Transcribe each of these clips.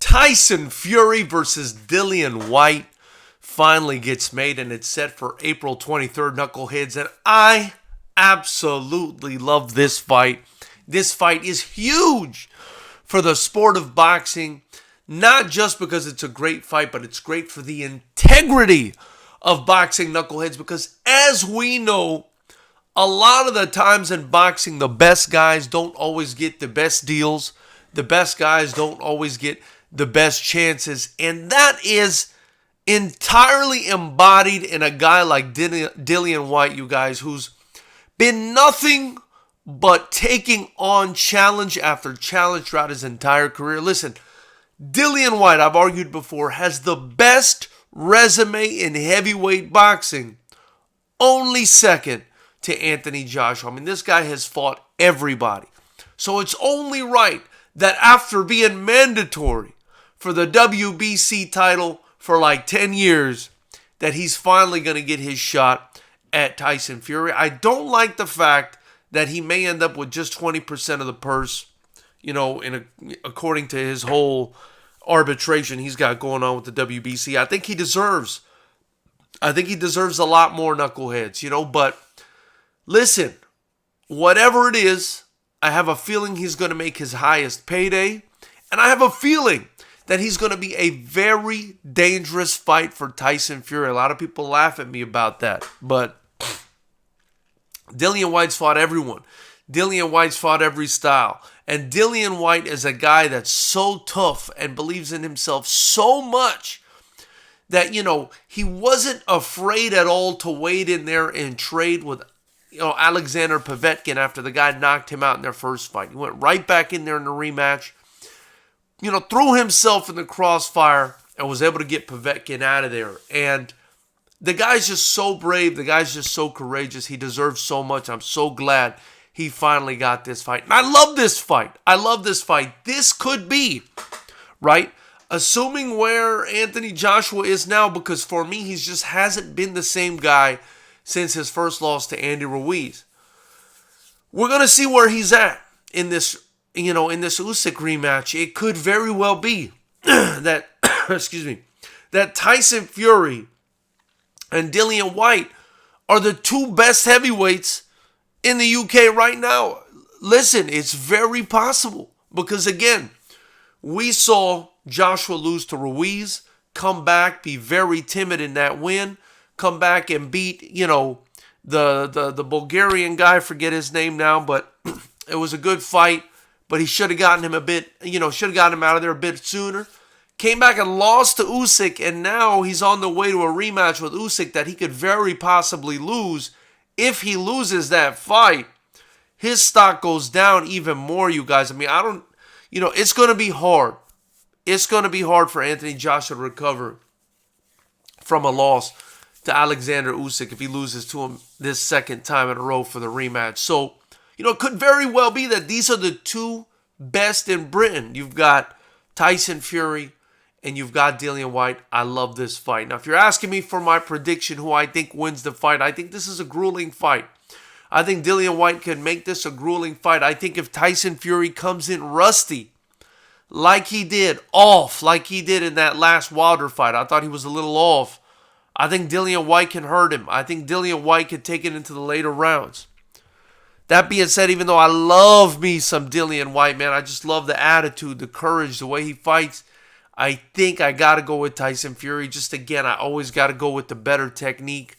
Tyson Fury versus Dillian Whyte finally gets made, and it's set for April 23rd, knuckleheads. And I absolutely love this fight. This fight is huge for the sport of boxing, not just because it's a great fight, but it's great for the integrity of boxing, knuckleheads, because as we know, a lot of the times in boxing, the best guys don't always get the best deals. The best guys don't always get the best chances. And that is entirely embodied in a guy like Dillian Whyte, you guys, who's been nothing but taking on challenge after challenge throughout his entire career. Listen, Dillian Whyte, I've argued before, has the best resume in heavyweight boxing, only second to Anthony Joshua. I mean, this guy has fought everybody. So it's only right that after being mandatory for the WBC title for like 10 years, that he's finally going to get his shot at Tyson Fury. I don't like the fact that he may end up with just 20% of the purse, you know, according to his whole arbitration he's got going on with the WBC. I think he deserves a lot more, knuckleheads, you know, but listen, whatever it is, I have a feeling he's going to make his highest payday, and I have a feeling that he's going to be a very dangerous fight for Tyson Fury. A lot of people laugh at me about that, but Dillian Whyte's fought everyone. Dillian Whyte's fought every style. And Dillian Whyte is a guy that's so tough and believes in himself so much that, you know, he wasn't afraid at all to wade in there and trade with, you know, Alexander Povetkin after the guy knocked him out in their first fight. He went right back in there in the rematch, you know, threw himself in the crossfire and was able to get Povetkin out of there. And the guy's just so brave. The guy's just so courageous. He deserves so much. I'm so glad he finally got this fight. And I love this fight. I love this fight. This could be, right, assuming where Anthony Joshua is now, because for me, he just hasn't been the same guy since his first loss to Andy Ruiz. We're going to see where he's at in this, you know, in this Usyk rematch. It could very well be that, excuse me, that Tyson Fury and Dillian Whyte are the two best heavyweights in the UK right now. Listen, it's very possible because, again, we saw Joshua lose to Ruiz, come back, be very timid in that win, come back and beat, you know, the Bulgarian guy, I forget his name now, but it was a good fight, but he should have gotten him a bit, you know, should have gotten him out of there a bit sooner. Came back and lost to Usyk, and now he's on the way to a rematch with Usyk that he could very possibly lose. If he loses that fight, his stock goes down even more, you guys. I mean, you know, it's going to be hard. It's going to be hard for Anthony Joshua to recover from a loss to Alexander Usyk if he loses to him this second time in a row for the rematch. So, you know, it could very well be that these are the two best in Britain. You've got Tyson Fury and you've got Dillian Whyte. I love this fight. Now, if you're asking me for my prediction, who I think wins the fight, I think this is a grueling fight. I think Dillian Whyte can make this a grueling fight. I think if Tyson Fury comes in rusty, like he did in that last Wilder fight, I thought he was a little off. I think Dillian Whyte can hurt him. I think Dillian Whyte can take it into the later rounds. That being said, even though I love me some Dillian Whyte, man, I just love the attitude, the courage, the way he fights, I think I got to go with Tyson Fury. Just again, I always got to go with the better technique.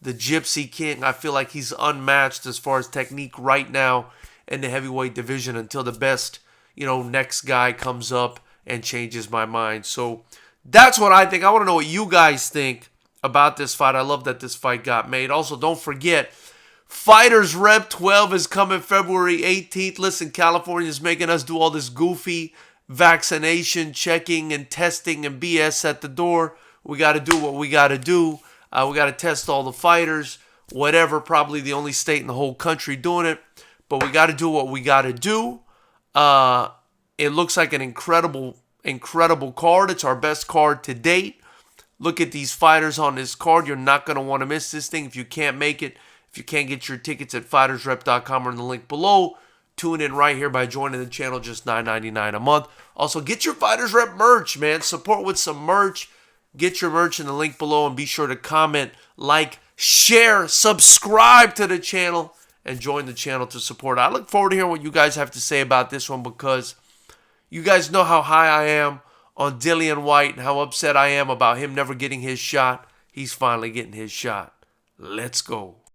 The Gypsy King, I feel like he's unmatched as far as technique right now in the heavyweight division until the best, you know, next guy comes up and changes my mind. So that's what I think. I want to know what you guys think about this fight. I love that this fight got made. Also, don't forget, FightersRep 12 is coming February 18th. Listen, California is making us do all this goofy vaccination checking and testing and BS at the door. We got to do what we got to do. We got to test all the fighters, whatever. Probably the only state in the whole country doing it. But we got to do what we got to do. It looks like an incredible card. It's our best card to date. Look at these fighters on this card. You're not going to want to miss this thing. If you can't make it, if you can't get your tickets at FightersRep.com or in the link below, tune in right here by joining the channel, just $9.99 a month. Also, get your Fighters Rep merch, man. Support with some merch. Get your merch in the link below, and be sure to comment, like, share, subscribe to the channel, and join the channel to support. I look forward to hearing what you guys have to say about this one, because you guys know how high I am on Dillian Whyte and how upset I am about him never getting his shot. He's finally getting his shot. Let's go.